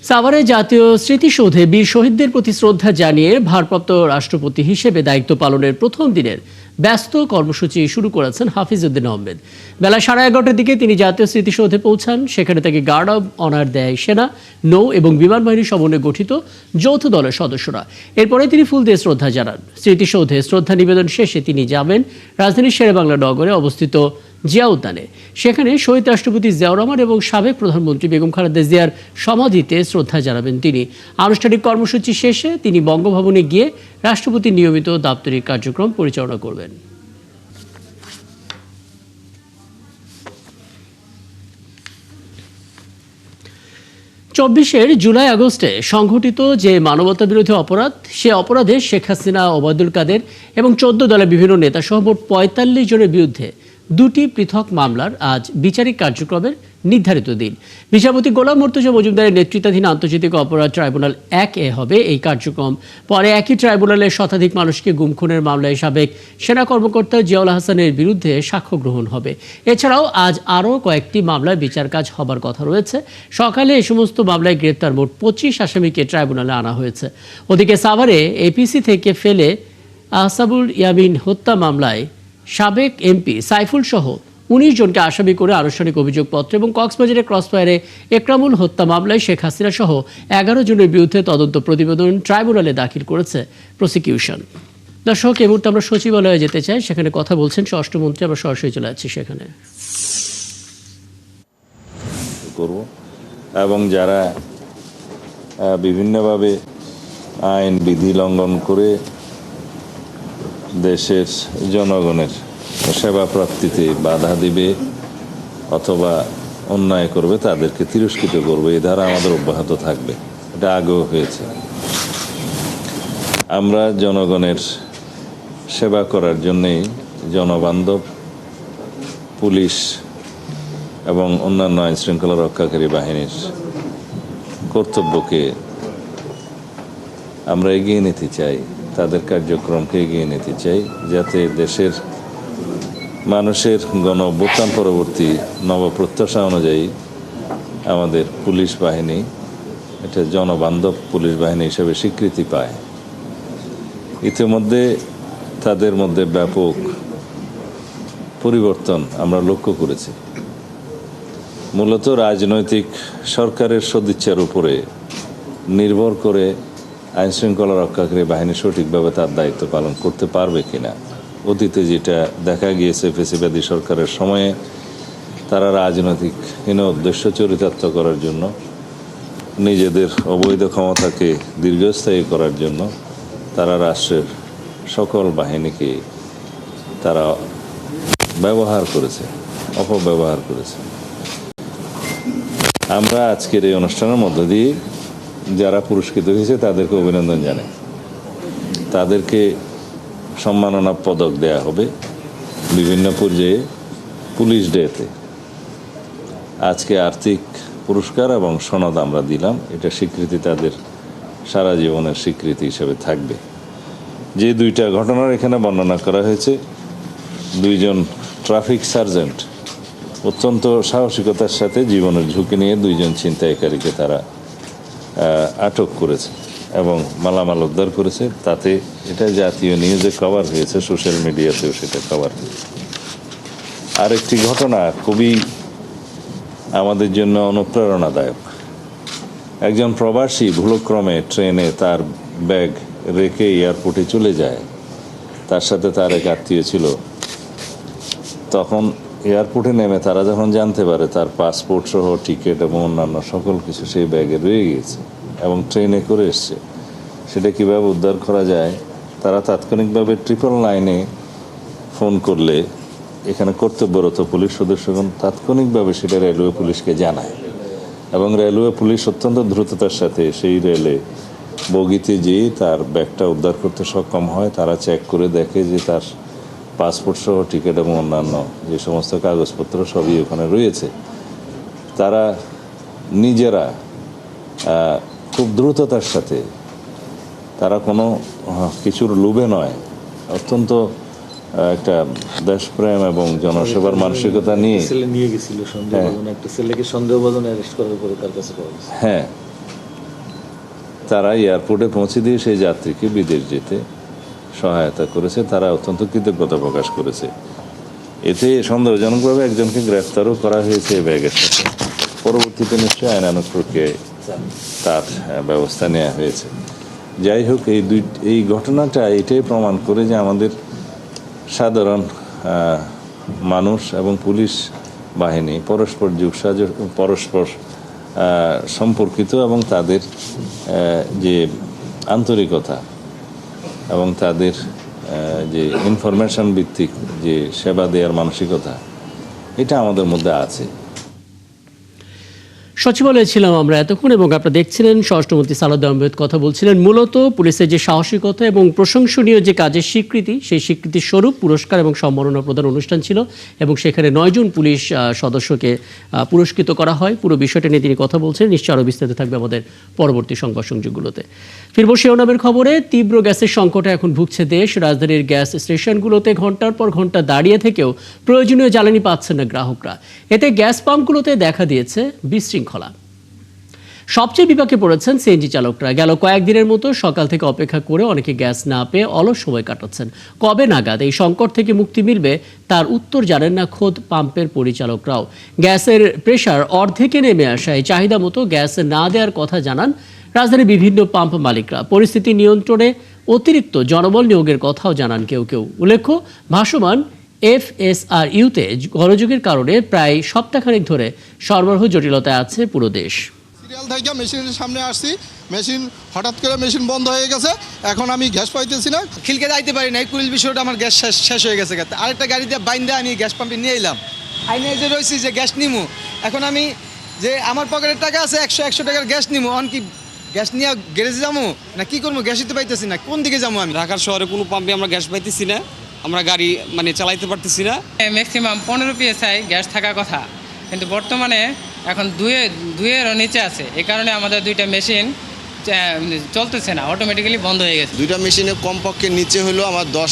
সাভারে জাতীয় স্মৃতিসৌধে বীর শহীদদের প্রতি শ্রদ্ধা জানিয়ে ভারপ্রাপ্ত রাষ্ট্রপতি হিসেবে দায়িত্ব পালনের প্রথম দিনের ব্যস্ত কর্মসূচি শুরু করেছেন হাফিজউদ্দিন আহমেদ। বেলা 11:30টার দিকে তিনি জাতীয় স্মৃতিসৌধে পৌঁছান। সেখানে তাকে গার্ড অব অনার দেয় সেনা, নৌ এবং বিমান বাহিনীর সমন্বয়ে গঠিত যৌথ দলের সদস্যরা। এরপরে তিনি ফুল দিয়ে শ্রদ্ধা জানান। স্মৃতিসৌধে শ্রদ্ধা নিবেদন শেষে তিনি যাবেন রাজধানীর শেরেবাংলা নগরে অবস্থিত জিয়া উদ্যানে। সেখানে শহীদ রাষ্ট্রপতি জিয়াউর রহমান এবং সাবেক প্রধানমন্ত্রী বেগম খালেদা জিয়ার সমাধিতে শ্রদ্ধা জানাবেন তিনি। আনুষ্ঠানিক কর্মসূচি শেষে তিনি বঙ্গভবনে গিয়ে রাষ্ট্রপতির নিয়মিত দাপ্তরিক কার্যক্রম পরিচালনা করবেন। জুলাই আগস্টে সংঘটিত যে মানবতাবিরোধী অপরাধ, সে অপরাধে শেখ হাসিনা, ওবায়দুল কাদের এবং 14 দলের বিভিন্ন নেতা সহ মোট 45 জনের বিরুদ্ধে দুটি পৃথক মামলার আজ বিচারিক কার্যক্রমের নির্ধারিত দিন। বিচারপতি গোলাম মুর্তজা মজুমদারের নেতৃত্বাধীন আন্তর্জাতিক অপরাধ ট্রাইব্যুনাল 1-এ হবে এই কার্যক্রম। পরে একই ট্রাইব্যুনালের শতাধিক মানুষকে গুম খুনের মামলায় সাবেক সেনা কর্মকর্তা জিয়াউল হাসানের বিরুদ্ধে সাক্ষ্য গ্রহণ হবে। এছাড়াও আজ আরও কয়েকটি মামলায় বিচার কাজ হবার কথা রয়েছে। সকালে এই সমস্ত মামলায় গ্রেপ্তার মোট 25 আসামিকে ট্রাইব্যুনালে আনা হয়েছে। ওদিকে সাভারে এপিসি থেকে ফেলে আহসাবুল ইয়ামিন হত্যা মামলায় সাবেক এমপি সাইফুল সহ 19 জনকে আসামি করে আনুষ্ঠানিক অভিযোগপত্র এবং কক্সবাজারের ক্রসফায়ারে একরামুল হত্যা মামলায় শেখ হাসিনা সহ 11 জনের বিরুদ্ধে তদন্ত প্রতিবেদন ট্রাইব্যুনালে দাখিল করেছে প্রসিকিউশন। দর্শক, এই মুহূর্তে আমরা সচিবালয়ে যেতে চাই, সেখানে কথা বলছেন স্বরাষ্ট্রমন্ত্রী। আমরা সরাসরি চলে যাচ্ছি সেখানে। এবং যারা বিভিন্নভাবে আইন বিধি লঙ্ঘন করে দেশের জনগণের সেবা প্রাপ্তিতে বাধা দিবে অথবা অন্যায় করবে, তাদেরকে তিরস্কৃত করবে, এই ধারা আমাদের অব্যাহত থাকবে। এটা আগেও হয়েছে। আমরা জনগণের সেবা করার জন্যেই জনবান্ধব পুলিশ এবং অন্যান্য আইন শৃঙ্খলা রক্ষাকারী বাহিনীর কর্তব্যকে আমরা এগিয়ে নিতে চাই, তাদের কার্যক্রমকে এগিয়ে নিতে চাই, যাতে দেশের মানুষের গণ অভ্যুত্থান পরবর্তী নবপ্রত্যাশা অনুযায়ী আমাদের পুলিশ বাহিনী এটা জনবান্ধব পুলিশ বাহিনী হিসেবে স্বীকৃতি পায়। ইতিমধ্যে তাদের মধ্যে ব্যাপক পরিবর্তন আমরা লক্ষ্য করেছি। মূলত রাজনৈতিক সরকারের সদিচ্ছার উপরে নির্ভর করে আইন শৃঙ্খলা রক্ষাকারী বাহিনী সঠিকভাবে তার দায়িত্ব পালন করতে পারবে কিনা। অতীতে যেটা দেখা গিয়েছে ফেসিবাদী সরকারের সময়ে, তারা রাজনৈতিক হীন উদ্দেশ্য চরিতার্থ করার জন্য, নিজেদের অবৈধ ক্ষমতাকে দীর্ঘস্থায়ী করার জন্য তারা রাষ্ট্রের সকল বাহিনীকে তারা ব্যবহার করেছে, অপব্যবহার করেছে। আমরা আজকের এই অনুষ্ঠানের মধ্য দিয়ে যারা পুরস্কৃত হয়েছে তাদেরকে অভিনন্দন জানাই। তাদেরকে সম্মাননা পদক দেয়া হবে বিভিন্ন পর্যায়ে। পুলিশ ডেতে আজকে আর্থিক পুরস্কার এবং সনদ আমরা দিলাম, এটা স্বীকৃতি তাদের সারা জীবনের স্বীকৃতি হিসেবে থাকবে। যে দুইটা ঘটনার এখানে বর্ণনা করা হয়েছে, দুইজন ট্রাফিক সার্জেন্ট অত্যন্ত সাহসিকতার সাথে জীবনের ঝুঁকি নিয়ে দুইজন ছিনতাইকারীকে তারা আটক করেছে এবং মালামাল উদ্ধার করেছে। তাতে এটা জাতীয় নিউজে কভার হয়েছে, সোশ্যাল মিডিয়াতেও সেটা কভার হয়েছে। আরেকটি ঘটনা খুবই আমাদের জন্য অনুপ্রেরণাদায়ক। একজন প্রবাসী ভুলক্রমে ট্রেনে তার ব্যাগ রেখে এয়ারপোর্টে চলে যায়। তার সাথে তার এক আত্মীয় ছিল। তখন এয়ারপোর্টে নেমে তারা যখন জানতে পারে তার পাসপোর্ট সহ টিকিট এবং অন্যান্য সকল কিছু সেই ব্যাগে রয়ে গিয়েছে এবং ট্রেনে করে এসছে, সেটা কীভাবে উদ্ধার করা যায়, তারা তাৎক্ষণিকভাবে 999-এ ফোন করলে এখানে কর্তব্যরত পুলিশ সদস্যগণ তাৎক্ষণিকভাবে সেটা রেলওয়ে পুলিশকে জানায় এবং রেলওয়ে পুলিশ অত্যন্ত দ্রুততার সাথে সেই রেলে বগিতে যেয়ে তার ব্যাগটা উদ্ধার করতে সক্ষম হয়। তারা চেক করে দেখে যে তার পাসপোর্ট সহ টিকিট এবং অন্যান্য যে সমস্ত কাগজপত্র সবই ওখানে রয়েছে। তারা নিজেরা খুব দ্রুততার সাথে, তারা কোনো কিছুর লোভে নয়, অত্যন্ত একটা দেশপ্রেম এবং জনসেবার মানসিকতা নিয়ে নিয়ে গেছিল সন্দেহভাজন একটা ছেলেকে সন্দেহভাজন অ্যারেস্ট করার পরে তার কাছে পাওয়া গেছে। হ্যাঁ, তারা এয়ারপোর্টে পৌঁছে দিয়ে সেই যাত্রীকে বিদেশ যেতে সহায়তা করেছে, তারা অত্যন্ত কৃতজ্ঞতা প্রকাশ করেছে। এতে সন্দেহজনকভাবে একজনকে গ্রেফতারও করা হয়েছে এই ব্যাগের সাথে। পরবর্তীতে নিশ্চয়ই আইনানুগ প্রক্রিয়ায় তার ব্যবস্থা নেওয়া হয়েছে। যাই হোক, এই ঘটনাটা এটাই প্রমাণ করে যে আমাদের সাধারণ মানুষ এবং পুলিশ বাহিনী পরস্পর সম্পর্কিত, এবং তাদের যে আন্তরিকতা এবং তাদের যে ইনফরমেশন ভিত্তিক যে সেবা দেওয়ার মানসিকতা, এটা আমাদের মধ্যে আছে। সচিবালয়ে ছিলাম আমরা এতক্ষণ, এবং আপনারা দেখছিলেন স্বরাষ্ট্রমন্ত্রী সালাউদ্দিন আহমেদ কথা বলছিলেন। মূলত পুলিশের যে সাহসিকতা এবং প্রশংসনীয় যে কাজের স্বীকৃতি, সেই স্বীকৃতির স্বরূপ পুরস্কার এবং সম্মাননা প্রদান অনুষ্ঠান ছিল, এবং সেখানে 9 জন পুলিশ সদস্যকে পুরস্কৃত করা হয়। পুরো বিষয়টা নিয়ে তিনি কথা বলছেন। নিশ্চয় আরও বিস্তারিত থাকবে আমাদের পরবর্তী সংবাদ সংযোগগুলোতে। ফিরবো শিরোনামের খবরে। তীব্র গ্যাসের সংকটে এখন ভুগছে দেশ। রাজধানীর গ্যাস স্টেশনগুলোতে ঘন্টার পর ঘন্টা দাঁড়িয়ে থেকেও প্রয়োজনীয় জ্বালানি পাচ্ছেন না গ্রাহকরা। এতে গ্যাস পাম্পগুলোতে দেখা দিয়েছে বিশৃঙ্খলা। সবচেয়ে বিপাকে পড়েছেন সিএনজি চালকরা। গেল কয়েকদিনের মতো সকাল থেকে অপেক্ষা করে অনেকে গ্যাস না পেয়ে অলস সময় কাটাচ্ছেন। কবে নাগাদ এই সংকট থেকে মুক্তি মিলবে তার উত্তর জানেন না খোদ পাম্পের পরিচালকরাও। গ্যাসের প্রেসার অর্ধেকে নেমে আসায় চাহিদা মতো গ্যাস না দেওয়ার কথা জানান রাজধানীর বিভিন্ন পাম্প মালিকরা। পরিস্থিতি নিয়ন্ত্রণে অতিরিক্ত জনবল নিয়োগের কথাও জানান কেউ কেউ। উল্লেখ্য, ভাসমান এফএসআরইউতে গোলযোগের কারণে প্রায় সপ্তাহখানেক ধরে সরবরাহ জটিলতায় আছে পুরো দেশ। সিরিয়াল থেকে মেশিনের সামনে আসছি, মেশিন হঠাৎ করে মেশিন বন্ধ হয়ে গেছে। এখন আমি গ্যাস পাইতেছি না, খিলকে যাইতে পারি না। এই কুড়িল বিষয়টা আমার গ্যাস শেষ হয়ে গেছে। আরেকটা গাড়ি দিয়ে বাইন্দা আমি গ্যাস পাম্পে নিয়ে এলাম। আইনে যে রয়েছি যে গ্যাস নিমু, এখন আমি যে আমার পকেটের টাকা আছে 100 টাকার গ্যাস নিমু, অন কি গ্যাস নিয়ে গ্যারেজে যাবো না কি করবো? গ্যাস দিতে পাইতেছি না, কোন দিকে যাবো আমি? ঢাকার শহরে কোনো পাম্পে আমরা গ্যাস পাইতেছি না, আমরা গাড়ি চালাইতে পারতেছি না। ম্যাক্সিমাম 15 PSI গ্যাস থাকার কথা, কিন্তু বর্তমানে এখন দুইয়েরও নিচে আছে। এই কারণে আমাদের 2টা মেশিন চলতেছে না, অটোমেটিক্যালি বন্ধ হয়ে গেছে। 2টা মেশিনে কমপক্ষে নিচে হলেও আমার 10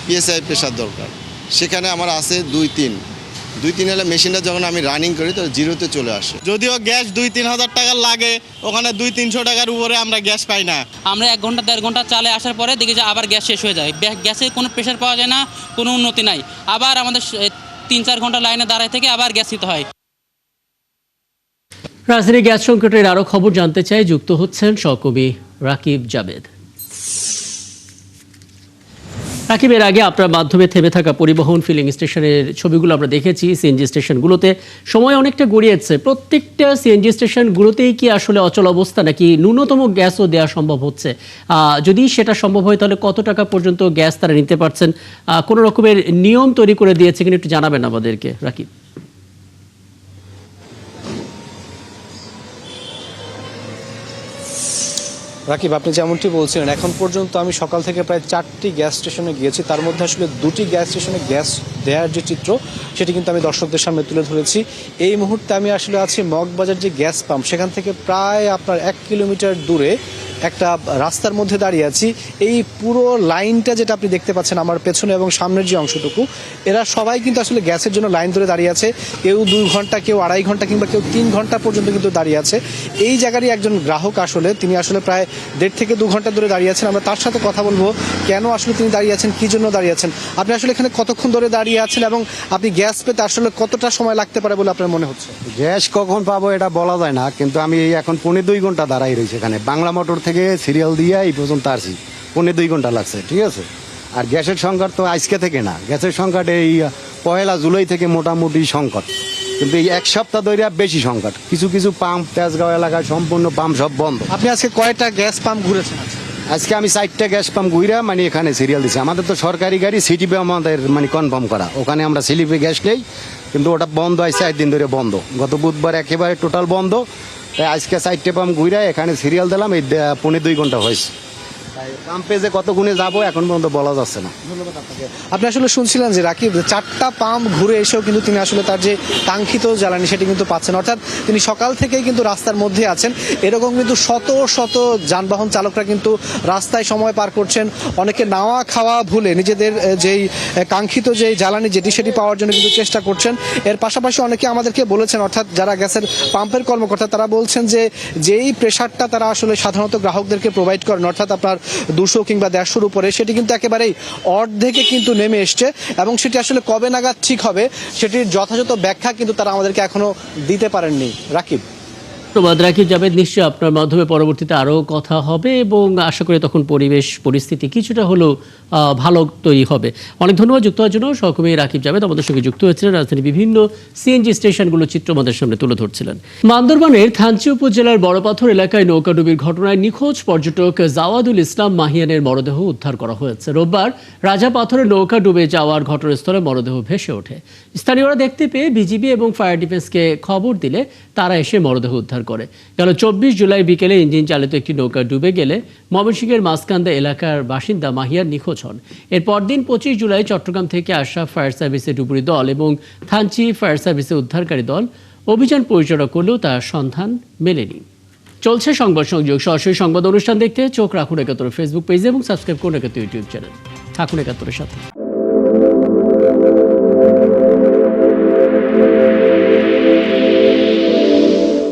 PSI প্রেশার দরকার। সেখানে আমার আছে 2-3 হলে মেশিনটা যখন আমি রানিং করি তো জিরোতে চলে আসে। যদিও গ্যাস 2-3 হাজার টাকা লাগে, ওখানে 200-300 টাকার উপরে আমরা গ্যাস পাই না। আমরা 1 ঘন্টা 1.5 ঘন্টা চালে আসার পরে দেখি যে আবার গ্যাস শেষ হয়ে যায়। গ্যাসে কোনো প্রেশার পাওয়া যায় না, কোনো উন্নতি নাই। আবার আমাদের 3-4 ঘন্টা লাইনে দাঁড়ায় থেকে আবার গ্যাস দিতে হয়। রাজধানী গ্যাস সংকটের আরো খবর জানতে চাই, যুক্ত হচ্ছেন সহকর্মী রাকিব জাবেদ। রাকিবের আগে আপনার মাধ্যমে থেমে থাকা পরিবহন ফিলিং স্টেশনের ছবিগুলো আমরা দেখেছি। সিএনজি স্টেশনগুলোতে সময় অনেকটা গড়িয়েছে। প্রত্যেকটা সিএনজি স্টেশনগুলোতেই কি আসলে অচল অবস্থা, নাকি ন্যূনতম গ্যাসও দেওয়া সম্ভব হচ্ছে? যদি সেটা সম্ভব হয় তাহলে কত টাকা পর্যন্ত গ্যাস তারা নিতে পারছেন? কোনো রকমের নিয়ম তৈরি করে দিয়েছে কিনা একটু জানাবেন আমাদেরকে রাকিব। রাকিব, আপনি যেমনটি বলছিলেন, এখন পর্যন্ত আমি সকাল থেকে প্রায় 4টি গ্যাস স্টেশনে গিয়েছি। তার মধ্যে আসলে 2টি গ্যাস স্টেশনে গ্যাস দেওয়ার যে চিত্র, সেটি কিন্তু আমি দর্শকদের সামনে তুলে ধরেছি। এই মুহূর্তে আমি আসলে আছি মগবাজার যে গ্যাস পাম্প, সেখান থেকে প্রায় আপনার 1 কিলোমিটার দূরে একটা রাস্তার মধ্যে দাঁড়িয়ে আছি। এই পুরো লাইনটা যেটা আপনি দেখতে পাচ্ছেন আমার পেছনে এবং সামনের যে অংশটুকু, এরা সবাই কিন্তু আসলে গ্যাসের জন্য লাইন ধরে দাঁড়িয়ে আছে। কেউ 2 ঘন্টা, কেউ 2.5 ঘন্টা, কিংবা কেউ 3 ঘন্টা পর্যন্ত কিন্তু দাঁড়িয়ে আছে। এই জায়গারই একজন গ্রাহক আসলে, তিনি আসলে প্রায় 1.5 থেকে 2 ঘন্টা ধরে দাঁড়িয়ে আছেন। আমরা তার সাথে কথা বলবো, কেন আসলে তিনি দাঁড়িয়ে আছেন, কি জন্য দাঁড়িয়ে আছেন। আপনি আসলে এখানে কতক্ষণ ধরে দাঁড়িয়ে আছেন এবং আপনি গ্যাস পেতে আসলে কতটা সময় লাগতে পারে বলে আপনার মনে হচ্ছে? গ্যাস কখন পাবো এটা বলা যায় না, কিন্তু আমি এখন 2.5 ঘন্টা দাঁড়াই রয়েছে এখানে। বাংলা মোটর থেকে সিরিয়াল দিয়ে এই পর্যন্ত আসি, 2.5 ঘন্টা লাগছে, ঠিক আছে। আর গ্যাসের সংকট তো আজকে থেকে না, গ্যাসের সংকট এই 1 জুলাই থেকে মোটামুটি সংকট, কিন্তু এই 1 সপ্তাহ ধরে বেশি সংকট। কিছু কিছু পাম্প তেজগাঁও এলাকায় সম্পূর্ণ পাম্প সব বন্ধ। আপনি আজকে কয়টা গ্যাস পাম্প ঘুরেছেন? আজকে আমি 4টা গ্যাস পাম্প ঘুরে এখানে সিরিয়াল দিচ্ছি। আমাদের তো সরকারি গাড়ি, সিটিপি আমাদের কনফার্ম করা, ওখানে আমরা স্লিপে গ্যাস নেই, কিন্তু ওটা বন্ধ আছে 4 দিন ধরে বন্ধ। গত বুধবার একেবারে টোটাল বন্ধ, তাই আজকে 4টে পাম্প ঘুরে এখানে সিরিয়াল দিলাম। এই 2.5 ঘন্টা হয়েছে। পাম্পে যে কত গুণে যাবো এখন পর্যন্ত বলা যাচ্ছে না। আপনি আসলে শুনছিলেন যে রাকিব 4টা পাম্প ঘুরে এসেও কিন্তু তিনি আসলে তার যে কাঙ্ক্ষিত জ্বালানি সেটি কিন্তু পাচ্ছেন, অর্থাৎ তিনি সকাল থেকেই কিন্তু রাস্তার মধ্যে আছেন। এরকম কিন্তু শত শত যানবাহন চালকরা কিন্তু রাস্তায় সময় পার করছেন, অনেকে নাওয়া খাওয়া ভুলে নিজেদের যেই কাঙ্ক্ষিত যেই জ্বালানি সেটি পাওয়ার জন্য কিন্তু চেষ্টা করছেন। এর পাশাপাশি অনেকে আমাদেরকে বলেছেন, অর্থাৎ যারা গ্যাসের পাম্পের কর্মকর্তা তারা বলছেন যে যেই প্রেশারটা তারা আসলে সাধারণত গ্রাহকদেরকে প্রোভাইড করেন, অর্থাৎ আপনার 200 কিংবা 150-র উপরে, সেটি কিন্তু একেবারেই অর্ধেকে কিন্তু নেমে এসছে এবং সেটি আসলে কবে নাগাদ ঠিক হবে সেটির যথাযথ ব্যাখ্যা কিন্তু তারা আমাদেরকে এখনো দিতে পারেননি। রাকিব, ধন্যবাদ রাকিব জাভেদ। নিশ্চয়ই আপনার মাধ্যমে পরবর্তীতে আরও কথা হবে এবং আশা করি তখন পরিবেশ পরিস্থিতি কিছুটা হলেও ভালো তৈরি হবে। অনেক ধন্যবাদ যুক্ত হওয়ার জন্য। সহকর্মী রাকিব জাভেদ আমাদের সঙ্গে যুক্ত হয়েছিলেন, রাজধানীর বিভিন্ন সিএনজি স্টেশনগুলো চিত্র আমাদের সামনে তুলে ধরছিলেন। বান্দরবানের থানচি উপজেলার বড়পাথর এলাকায় নৌকাডুবির ঘটনায় নিখোঁজ পর্যটক জাওয়াদুল ইসলাম মাহিয়ানের মরদেহ উদ্ধার করা হয়েছে। রোববার রাজা পাথরে নৌকা ডুবে যাওয়ার ঘটনাস্থলে মরদেহ ভেসে ওঠে। স্থানীয়রা দেখতে পেয়ে বিজিবি এবং ফায়ার ডিফেন্সকে খবর দিলে তারা এসে মরদেহ উদ্ধার করে। গেল 24 জুলাই বিকেলে ইঞ্জিন চালিত একটি নৌকা ডুবে গেলে ময়মনসিংহের মাঝকান্দা এলাকার বাসিন্দা মাহিয়ার নিখোঁজ হন। এর পরদিন 25 জুলাই চট্টগ্রাম থেকে আসা ফায়ার সার্ভিসের ডুবুরি দল এবং থানচি ফায়ার সার্ভিসের উদ্ধারকারী দল অভিযান পরিচালনা করলেও তার সন্ধান মেলেনি। চলছে সংবাদ সংযোগ। সরাসরি সংবাদ অনুষ্ঠান দেখতে চোখ রাখুন একাত্তর ফেসবুক পেজ এবং সাবস্ক্রাইব করুন একাত্তর ইউটিউব চ্যানেল। থাকুন একাত্তরের সাথে।